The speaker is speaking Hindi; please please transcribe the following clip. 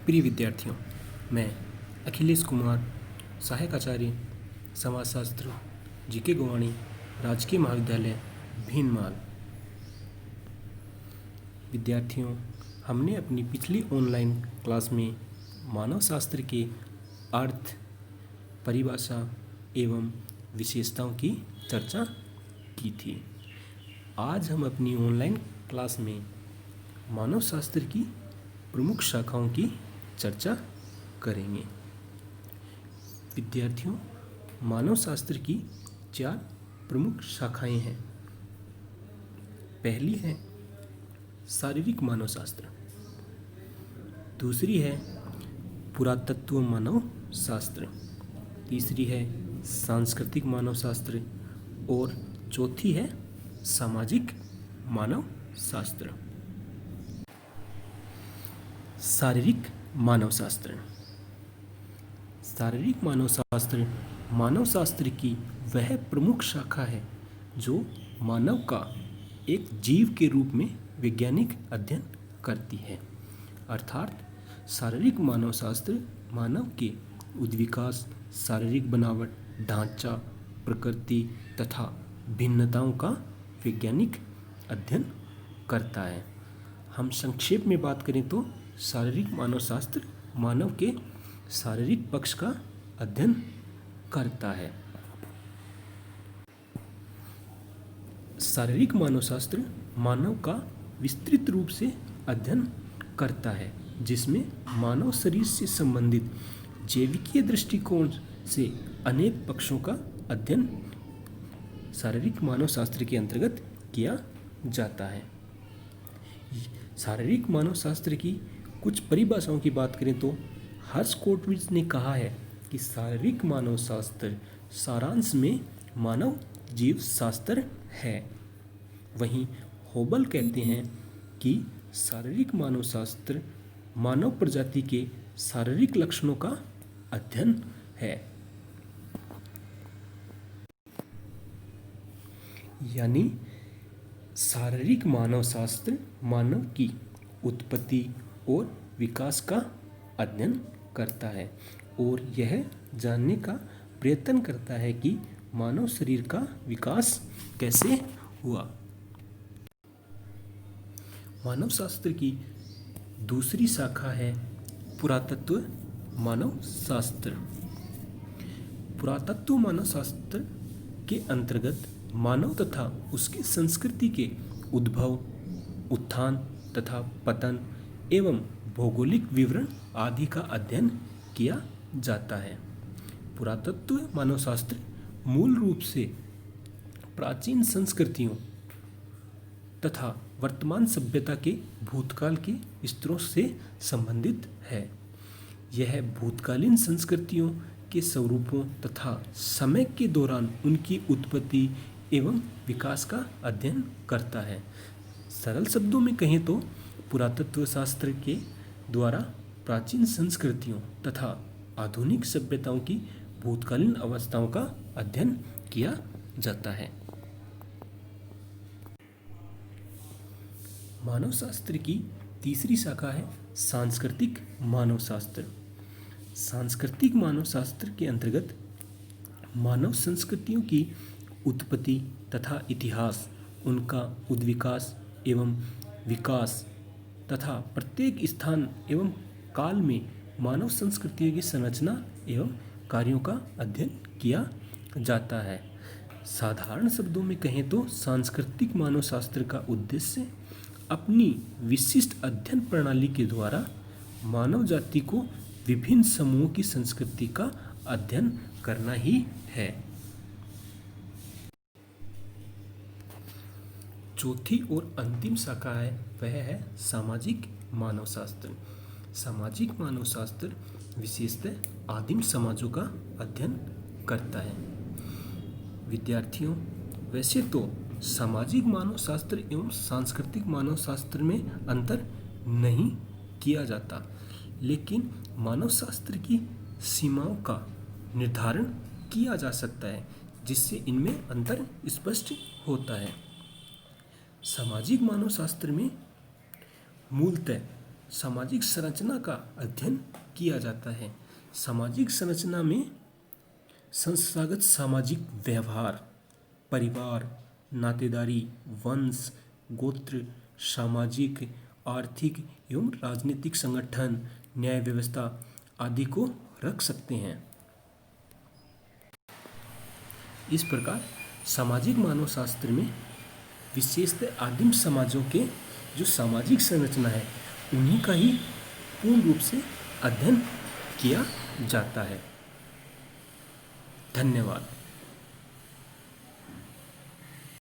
प्रिय विद्यार्थियों, मैं अखिलेश कुमार, सहायक आचार्य समाजशास्त्र जीके गोवाणी, राजकीय महाविद्यालय भीनमाल। विद्यार्थियों, हमने अपनी पिछली ऑनलाइन क्लास में मानव शास्त्र के अर्थ, परिभाषा एवं विशेषताओं की चर्चा की थी। आज हम अपनी ऑनलाइन क्लास में मानव शास्त्र की प्रमुख शाखाओं की चर्चा करेंगे। विद्यार्थियों, मानव शास्त्र की 4 प्रमुख शाखाएं हैं। पहली है शारीरिक मानव शास्त्र, दूसरी है पुरातत्व मानव शास्त्र, तीसरी है सांस्कृतिक मानव शास्त्र और चौथी है सामाजिक मानव शास्त्र। शारीरिक मानव शास्त्र। शारीरिक मानव शास्त्र मानव शास्त्र की वह प्रमुख शाखा है जो मानव का एक जीव के रूप में वैज्ञानिक अध्ययन करती है। अर्थात शारीरिक मानव शास्त्र मानव के उद्विकास, शारीरिक बनावट, ढांचा, प्रकृति तथा भिन्नताओं का वैज्ञानिक अध्ययन करता है। हम संक्षेप में बात करें तो शारीरिक मानव शास्त्र मानव के शारीरिक पक्ष का अध्ययन करता है। शारीरिक मानव शास्त्र मानव का विस्तृत रूप से अध्ययन करता है, जिसमें मानव शरीर से संबंधित जैविकीय दृष्टिकोण से अनेक पक्षों का अध्ययन शारीरिक मानव शास्त्र के अंतर्गत किया जाता है। शारीरिक मानव शास्त्र की कुछ परिभाषाओं की बात करें तो हर्ष कोटविट्ज ने कहा है कि शारीरिक मानव शास्त्र सारांश में मानव जीव शास्त्र है। वहीं होबल कहते हैं कि शारीरिक मानव शास्त्र मानव प्रजाति के शारीरिक लक्षणों का अध्ययन है। यानी शारीरिक मानव शास्त्र मानव की उत्पत्ति और विकास का अध्ययन करता है और यह जानने का प्रयत्न करता है कि मानव शरीर का विकास कैसे हुआ। मानव शास्त्र की दूसरी शाखा है पुरातत्व मानव शास्त्र। पुरातत्व मानव शास्त्र के अंतर्गत मानव तथा उसकी संस्कृति के उद्भव, उत्थान तथा पतन एवं भौगोलिक विवरण आदि का अध्ययन किया जाता है। पुरातत्व मानव शास्त्र मूल रूप से प्राचीन संस्कृतियों तथा वर्तमान सभ्यता के भूतकाल के स्तरों से संबंधित है। यह भूतकालीन संस्कृतियों के स्वरूपों तथा समय के दौरान उनकी उत्पत्ति एवं विकास का अध्ययन करता है। सरल शब्दों में कहें तो पुरातत्व शास्त्र के द्वारा प्राचीन संस्कृतियों तथा आधुनिक सभ्यताओं की भूतकालीन अवस्थाओं का अध्ययन किया जाता है। मानव शास्त्र की तीसरी शाखा है सांस्कृतिक मानव शास्त्र। सांस्कृतिक मानव शास्त्र के अंतर्गत मानव संस्कृतियों की उत्पत्ति तथा इतिहास, उनका उद्विकास एवं विकास तथा प्रत्येक स्थान एवं काल में मानव संस्कृतियों की संरचना एवं कार्यों का अध्ययन किया जाता है। साधारण शब्दों में कहें तो सांस्कृतिक मानव शास्त्र का उद्देश्य अपनी विशिष्ट अध्ययन प्रणाली के द्वारा मानव जाति को विभिन्न समूहों की संस्कृति का अध्ययन करना ही है। चौथी और अंतिम शाखा है वह है सामाजिक मानव शास्त्र। सामाजिक मानव शास्त्र विशेषतः आदिम समाजों का अध्ययन करता है। विद्यार्थियों, वैसे तो सामाजिक मानव शास्त्र एवं सांस्कृतिक मानव शास्त्र में अंतर नहीं किया जाता, लेकिन मानव शास्त्र की सीमाओं का निर्धारण किया जा सकता है, जिससे इनमें अंतर स्पष्ट होता है। सामाजिक मानव शास्त्र में मूलतः सामाजिक संरचना का अध्ययन किया जाता है। सामाजिक संरचना में संस्थागत सामाजिक व्यवहार, परिवार, नातेदारी, वंश, गोत्र, सामाजिक, आर्थिक एवं राजनीतिक संगठन, न्याय व्यवस्था आदि को रख सकते हैं। इस प्रकार सामाजिक मानव शास्त्र में विशेषतः आदिम समाजों के जो सामाजिक संरचना है उन्हीं का ही पूर्ण रूप से अध्ययन किया जाता है। धन्यवाद।